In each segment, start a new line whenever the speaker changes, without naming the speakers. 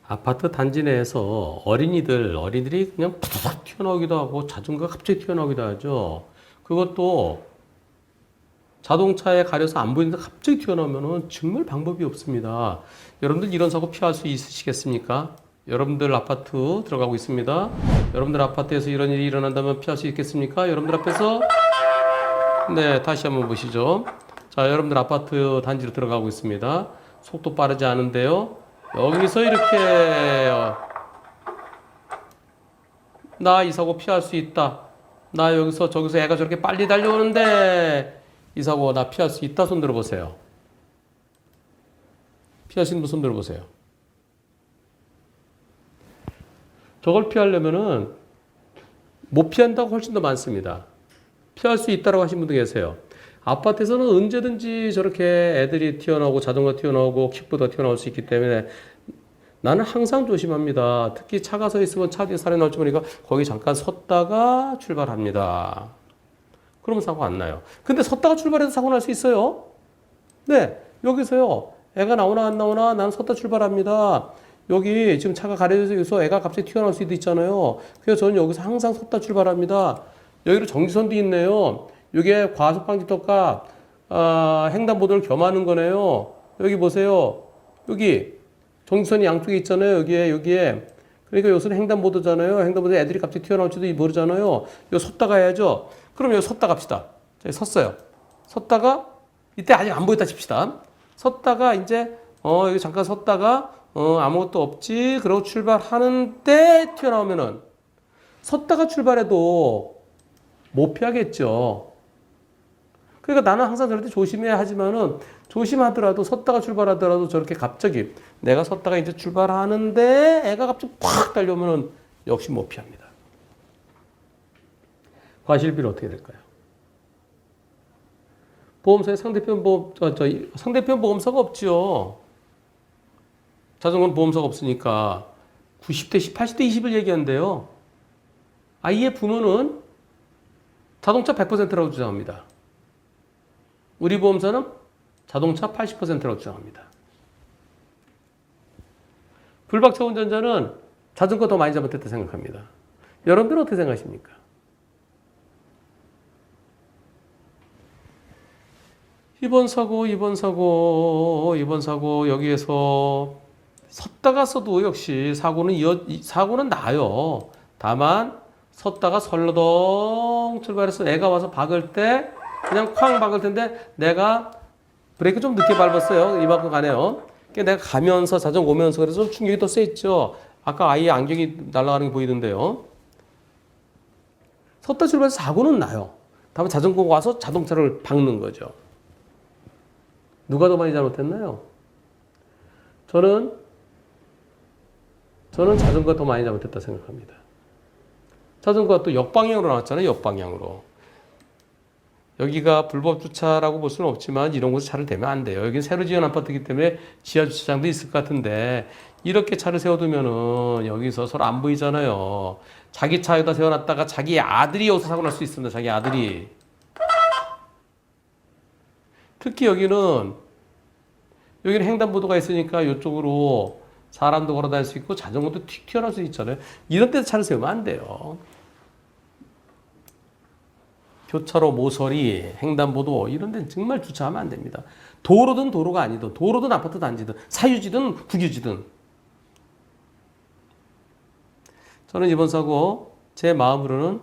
아파트 단지 내에서 어린이들이 그냥 푸드득 튀어나오기도 하고 자전거가 갑자기 튀어나오기도 하죠. 그것도 자동차에 가려서 안 보이는데 갑자기 튀어나오면은 정말 방법이 없습니다. 여러분들 이런 사고 피할 수 있으시겠습니까? 여러분들 아파트 들어가고 있습니다. 여러분들 아파트에서 이런 일이 일어난다면 피할 수 있겠습니까? 여러분들 앞에서 네, 다시 한번 보시죠. 자, 여러분들 아파트 단지로 들어가고 있습니다. 속도 빠르지 않은데요. 여기서 이렇게 나 이 사고 피할 수 있다. 나 여기서 저기서 애가 저렇게 빨리 달려오는데 이 사고 나 피할 수 있다. 손 들어보세요. 피하시는 분 손 들어보세요. 저걸 피하려면은 못 피한다고 훨씬 더 많습니다. 피할 수 있다고 하신 분도 계세요. 아파트에서는 언제든지 저렇게 애들이 튀어나오고 자전거 튀어나오고 킥보드가 튀어나올 수 있기 때문에 나는 항상 조심합니다. 특히 차가 서 있으면 차 뒤에 사람이 나올지 모르니까 거기 잠깐 섰다가 출발합니다. 그러면 사고 안 나요. 근데 섰다가 출발해서 사고 날 수 있어요. 네, 여기서요. 애가 나오나 안 나오나 난 섰다 출발합니다. 여기 지금 차가 가려져서 여기서 애가 갑자기 튀어나올 수도 있잖아요. 그래서 저는 여기서 항상 섰다 출발합니다. 여기로 정지선도 있네요. 이게 과속방지턱과 횡단보도를 겸하는 거네요. 여기 보세요. 여기 정지선이 양쪽에 있잖아요. 여기에. 그러니까 여기서는 횡단보도잖아요. 횡단보도에 애들이 갑자기 튀어나올지도 모르잖아요. 여기 섰다 가야죠. 그럼 여기 섰다 갑시다. 자, 섰어요. 섰다가 이때 아직 안 보였다 칩시다. 섰다가 이제 여기 잠깐 섰다가 아무것도 없지. 그러고 출발하는데 튀어나오면은 섰다가 출발해도 못 피하겠죠. 그러니까 나는 항상 저럴 때 조심해야 하지만은 조심하더라도 섰다가 출발하더라도 저렇게 갑자기 내가 섰다가 이제 출발하는데 애가 갑자기 팍 달려오면은 역시 못 피합니다. 과실비는 어떻게 될까요? 보험사에 상대편 보험사가 없죠. 자전거는 보험사가 없으니까 90대 10, 80대 20을 얘기한대요. 아이의 부모는 자동차 100%라고 주장합니다. 우리 보험사는 자동차 80%라고 주장합니다. 불박차 운전자는 자전거 더 많이 잘못했다 생각합니다. 여러분들은 어떻게 생각하십니까? 이번 사고 여기에서 섰다가 써도 역시 사고는 나요. 다만 섰다가 설렁 출발해서 애가 와서 박을 때 그냥 쾅 박을 텐데 내가 브레이크 좀 늦게 밟았어요. 이만큼 가네요. 그러니까 내가 가면서 자전거 오면서 그래서 좀 충격이 더 셌죠. 아까 아이의 안경이 날아가는 게 보이던데요. 섰다 출발해서 사고는 나요. 다만 자전거가 와서 자동차를 박는 거죠. 누가 더 많이 잘못했나요? 저는 자전거가 더 많이 잘못했다 생각합니다. 자전거가 또 역방향으로 나왔잖아요. 역방향으로. 여기가 불법 주차라고 볼 수는 없지만 이런 곳에 차를 대면 안 돼요. 여기는 새로 지은 아파트이기 때문에 지하 주차장도 있을 것 같은데 이렇게 차를 세워두면은 여기서 서로 안 보이잖아요. 자기 차에다 세워놨다가 자기 아들이 여기서 사고 날 수 있습니다. 자기 아들이. 특히 여기는 횡단보도가 있으니까 이쪽으로 사람도 걸어 다닐 수 있고 자전거도 튀 튀어나올 수 있잖아요. 이런 데서 차를 세우면 안 돼요. 교차로 모서리, 횡단보도 이런 데는 정말 주차하면 안 됩니다. 도로든 도로가 아니든 도로든 아파트 단지든 사유지든 국유지든 저는 이번 사고 제 마음으로는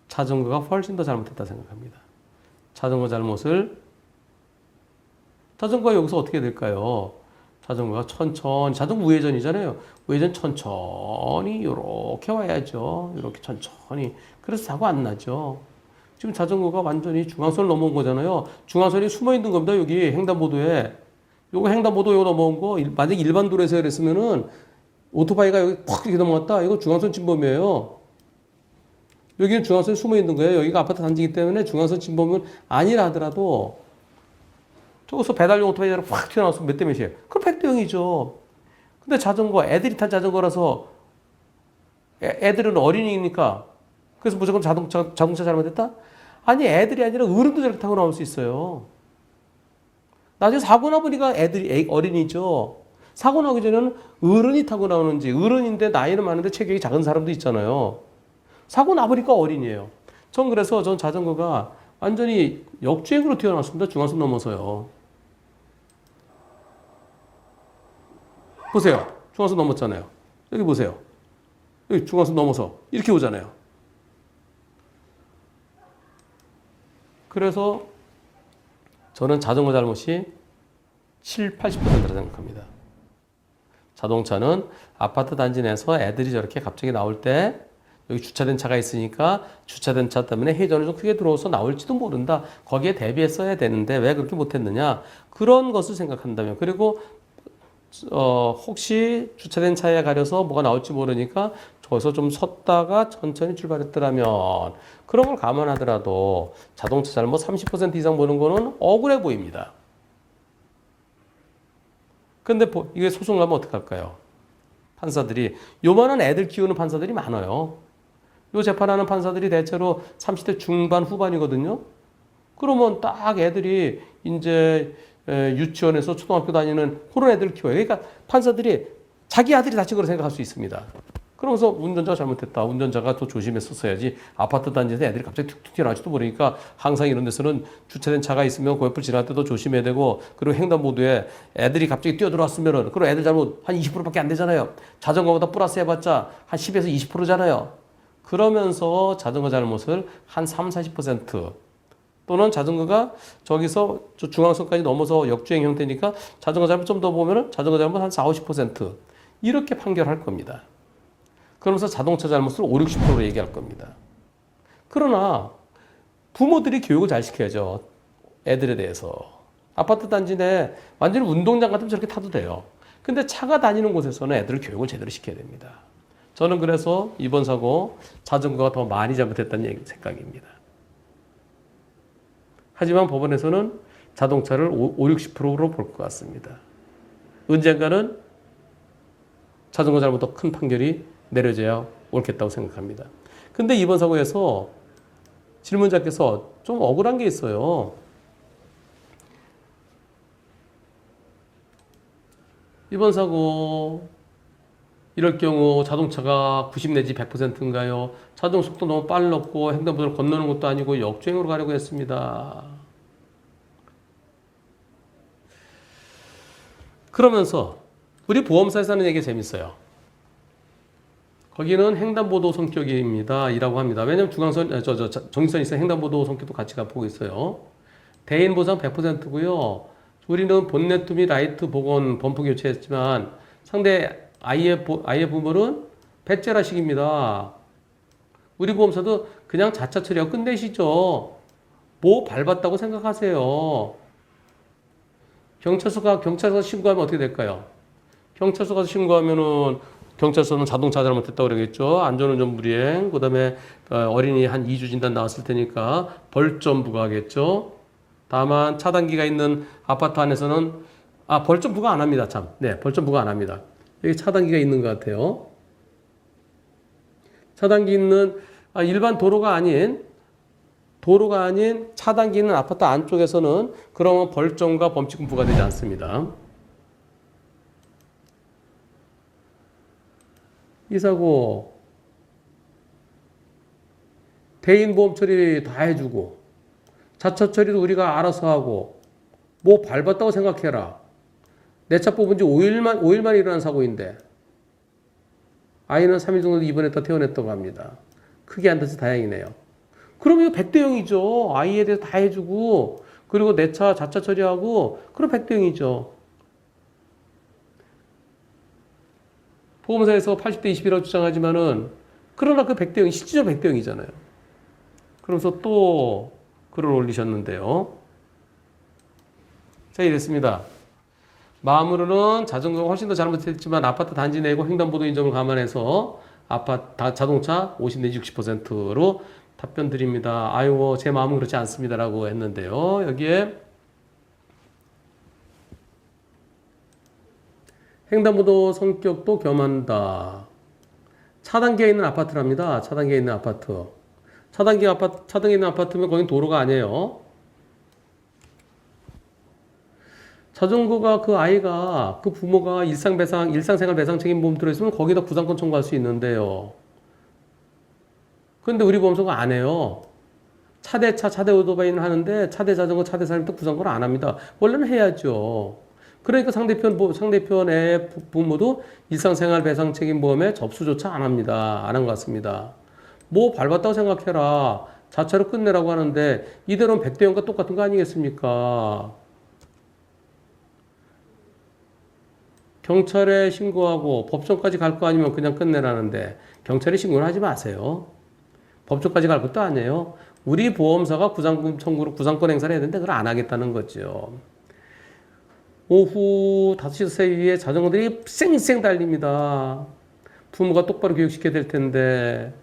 자전거가 훨씬 더 잘못했다 생각합니다. 자전거가 여기서 어떻게 될까요? 자전거가 천천히, 자전거 우회전이잖아요. 우회전 천천히 이렇게 와야죠. 이렇게 천천히. 그래서 사고 안 나죠. 지금 자전거가 완전히 중앙선을 넘어온 거잖아요. 중앙선이 숨어 있는 겁니다. 여기 횡단보도에. 요거 횡단보도 요거 넘어온 거, 만약 일반 도로에서 그랬으면은 오토바이가 여기 팍 이렇게 넘어갔다. 이거 중앙선 침범이에요. 여기는 중앙선이 숨어 있는 거예요. 여기가 아파트 단지이기 때문에 중앙선 침범은 아니라 하더라도 저기서 배달용 오토바이가 확 튀어나와서 몇 대 몇이에요. 그럼 100대 0이죠. 근데 자전거, 애들이 탄 자전거라서 애들은 어린이니까 그래서 무조건 자동차 잘못했다? 아니, 애들이 아니라 어른도 저렇게 타고 나올 수 있어요. 나중에 사고 나보니까 어린이죠. 사고 나기 전에는 어른이 타고 나오는지, 어른인데 나이는 많은데 체격이 작은 사람도 있잖아요. 사고 나버리니까 어린이에요. 그래서 전 자전거가 완전히 역주행으로 튀어나왔습니다. 중앙선 넘어서요. 보세요. 중앙선 넘었잖아요. 여기 보세요. 여기 중앙선 넘어서 이렇게 오잖아요. 그래서 저는 자전거 잘못이 80%라 생각합니다. 자동차는 아파트 단지 내에서 애들이 저렇게 갑자기 나올 때 여기 주차된 차가 있으니까 주차된 차 때문에 회전이 좀 크게 들어와서 나올지도 모른다. 거기에 대비했어야 되는데 왜 그렇게 못했느냐. 그런 것을 생각한다면, 그리고 혹시 주차된 차에 가려서 뭐가 나올지 모르니까 저기서 좀 섰다가 천천히 출발했더라면, 그런 걸 감안하더라도 자동차 잘못 30% 이상 보는 거는 억울해 보입니다. 근데 이게 소송 가면 어떡할까요? 판사들이, 요만한 애들 키우는 판사들이 많아요. 요 재판하는 판사들이 대체로 30대 중반 후반이거든요. 그러면 딱 애들이 이제 유치원에서 초등학교 다니는 그런 애들 키워요. 그러니까 판사들이 자기 아들이 다친 거로 생각할 수 있습니다. 그러면서 운전자가 잘못했다. 운전자가 더 조심했었어야지. 아파트 단지에서 애들이 갑자기 툭툭 튀어나올지도 모르니까 항상 이런 데서는 주차된 차가 있으면 그 옆을 지날 때도 조심해야 되고, 그리고 횡단보도에 애들이 갑자기 뛰어들어왔으면은, 그럼 애들 잘못 한 20%밖에 안 되잖아요. 자전거보다 플러스 해봤자 한 10에서 20%잖아요. 그러면서 자전거 잘못을 한 30-40% 또는 자전거가 저기서 저 중앙선까지 넘어서 역주행 형태니까 자전거 잘못 좀 더 보면은 자전거 잘못 한 40-50% 이렇게 판결할 겁니다. 그러면서 자동차 잘못을 50-60%로 얘기할 겁니다. 그러나 부모들이 교육을 잘 시켜야죠. 애들에 대해서. 아파트 단지 내 완전히 운동장 같으면 저렇게 타도 돼요. 근데 차가 다니는 곳에서는 애들을 교육을 제대로 시켜야 됩니다. 저는 그래서 이번 사고 자전거가 더 많이 잘못했다는 생각입니다. 하지만 법원에서는 자동차를 50-60%로 볼 것 같습니다. 언젠가는 자전거 잘못 더 큰 판결이 내려져야 옳겠다고 생각합니다. 근데 이번 사고에서 질문자께서 좀 억울한 게 있어요. 이번 사고 이럴 경우 자동차가 90 내지 100%인가요? 자동 속도 너무 빨랐고 횡단보도를 건너는 것도 아니고 역주행으로 가려고 했습니다. 그러면서 우리 보험사에서 하는 얘기가 재밌어요. 거기는 횡단보도 성격입니다. 이라고 합니다. 왜냐하면 정지선이 있어요. 횡단보도 성격도 같이 보고 있어요. 대인 보상 100%고요. 우리는 본네트 및 라이트 복원 범프 교체했지만 상대 아이의 부분은 배째라식입니다. 우리 보험사도 그냥 자차 처리하고 끝내시죠. 뭐 밟았다고 생각하세요. 경찰서 신고하면 어떻게 될까요? 경찰서 가서 신고하면은 경찰서는 자동차 잘못했다고 그러겠죠. 안전운전 불이행, 그 다음에 어린이 한 2주 진단 나왔을 테니까 벌점 부과하겠죠. 다만 차단기가 있는 아파트 안에서는 벌점 부과 안 합니다. 참, 네, 벌점 부과 안 합니다. 여기 차단기가 있는 것 같아요. 차단기 있는 일반 도로가 아닌 차단기 있는 아파트 안쪽에서는 그러면 벌점과 범칙금 부과되지 않습니다. 이 사고 대인 보험 처리 다 해주고 자차 처리도 우리가 알아서 하고 뭐 밟았다고 생각해라. 내 차 뽑은 지 5일만 일어난 사고인데 아이는 3일 정도 입원했다 퇴원했다고 합니다. 크게 안 돼서 다행이네요. 그럼 이거 100대 0이죠. 아이에 대해서 다 해주고 그리고 내 차 자차 처리하고 그럼 100대 0이죠. 보험사에서 80대 20이라고 주장하지만은 그러나 그 100대 0이 실질적으로 100대 0이잖아요. 그러면서 또 글을 올리셨는데요. 자, 이랬습니다. 마음으로는 자전거가 훨씬 더 잘못했지만 아파트 단지 내고 횡단보도 인점을 감안해서 자동차 50 내지 60%로 답변 드립니다. 아이고 제 마음은 그렇지 않습니다라고 했는데요. 여기에 횡단보도 성격도 겸한다. 차단기에 있는 아파트랍니다. 차단기에 있는 아파트. 차단기에 있는 아파트면 거긴 도로가 아니에요. 자전거가 그 아이가 그 부모가 일상생활 배상 책임보험 들어있으면 거기다 구상권 청구할 수 있는데요. 그런데 우리 보험사가 안 해요. 차대차, 차대 오토바이는 하는데 차대 자전거, 차대 사람도 구상권 안 합니다. 원래는 해야죠. 그러니까 상대편의 부모도 일상생활 배상 책임보험에 접수조차 안 합니다. 안 한 것 같습니다. 뭐 밟았다고 생각해라. 자차로 끝내라고 하는데 이대로는 100대 0과 똑같은 거 아니겠습니까? 경찰에 신고하고 법정까지 갈 거 아니면 그냥 끝내라는데 경찰에 신고를 하지 마세요. 법정까지 갈 것도 아니에요. 우리 보험사가 구상금 청구로 구상권 행사를 해야 되는데 그걸 안 하겠다는 거죠. 오후 5시 이후에 자전거들이 쌩쌩 달립니다. 부모가 똑바로 교육시켜야 될 텐데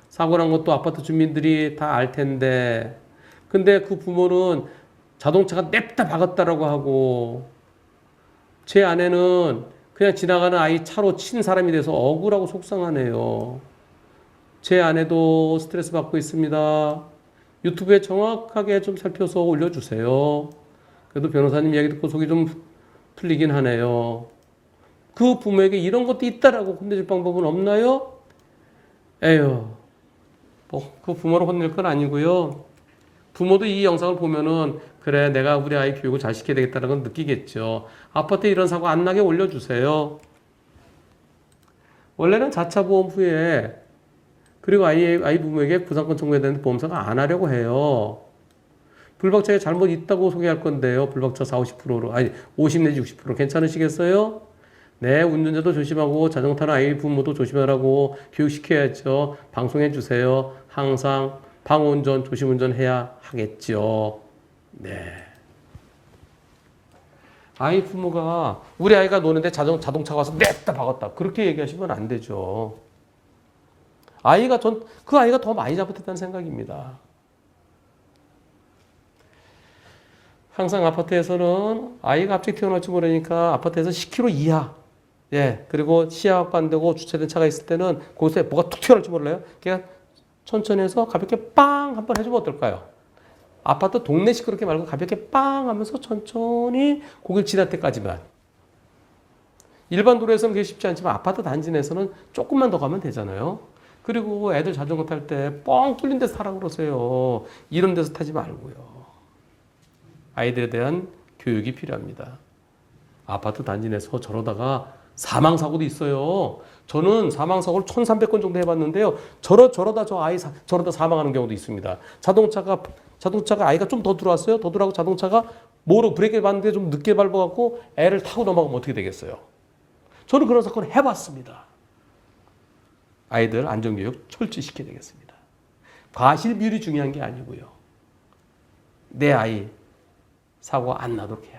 사고 난 것도 아파트 주민들이 다 알 텐데 근데 그 부모는 자동차가 냅다 박았다라고 하고 제 아내는 그냥 지나가는 아이 차로 친 사람이 돼서 억울하고 속상하네요. 제 아내도 스트레스 받고 있습니다. 유튜브에 정확하게 좀 살펴서 올려주세요. 그래도 변호사님 이야기 듣고 속이 좀 풀리긴 하네요. 그 부모에게 이런 것도 있다라고 혼내줄 방법은 없나요? 에휴, 뭐 그 부모를 혼낼 건 아니고요. 부모도 이 영상을 보면은 그래 내가 우리 아이 교육을 잘 시켜야 되겠다는 건 느끼겠죠. 아파트에 이런 사고 안 나게 올려주세요. 원래는 자차 보험 후에 그리고 아이 부모에게 구상권 청구해야 되는데 보험사가 안 하려고 해요. 불박차에 잘못 있다고 소개할 건데요. 불박차 50 내지 60% 괜찮으시겠어요? 네, 운전자도 조심하고 자전거 타는 아이 부모도 조심하라고 교육시켜야죠. 방송해 주세요. 항상 방호운전, 조심운전 해야 하겠죠. 네. 아이 부모가 우리 아이가 노는데 자동차가 와서 냅다 박았다. 그렇게 얘기하시면 안 되죠. 그 아이가 더 많이 잘못했다는 생각입니다. 항상 아파트에서는 아이가 갑자기 튀어나올지 모르니까 아파트에서 10km 이하, 예, 그리고 시야 확보 안 되고 주차된 차가 있을 때는 거기서 뭐가 툭 튀어나올지 몰라요. 그냥 천천히 해서 가볍게 빵 한번 해주면 어떨까요? 아파트 동네 시끄럽게 말고 가볍게 빵 하면서 천천히 거길 지날 때까지만. 일반 도로에서는 그게 쉽지 않지만 아파트 단지 내에서는 조금만 더 가면 되잖아요. 그리고 애들 자전거 탈 때 뻥 뚫린 데서 타라고 그러세요. 이런 데서 타지 말고요. 아이들에 대한 교육이 필요합니다. 아파트 단지 내에서 저러다가 사망사고도 있어요. 저는 사망사고를 1,300건 정도 해봤는데요. 저러다 저러다 사망하는 경우도 있습니다. 자동차가 아이가 좀 더 들어왔어요. 더 들어가고 자동차가 모르고 브레이크를 밟는데 좀 늦게 밟아갖고 애를 타고 넘어가면 어떻게 되겠어요? 저는 그런 사건을 해봤습니다. 아이들 안전교육 철저히 시켜야 되겠습니다. 과실 비율이 중요한 게 아니고요. 내 아이 사고가 안 나도록 해야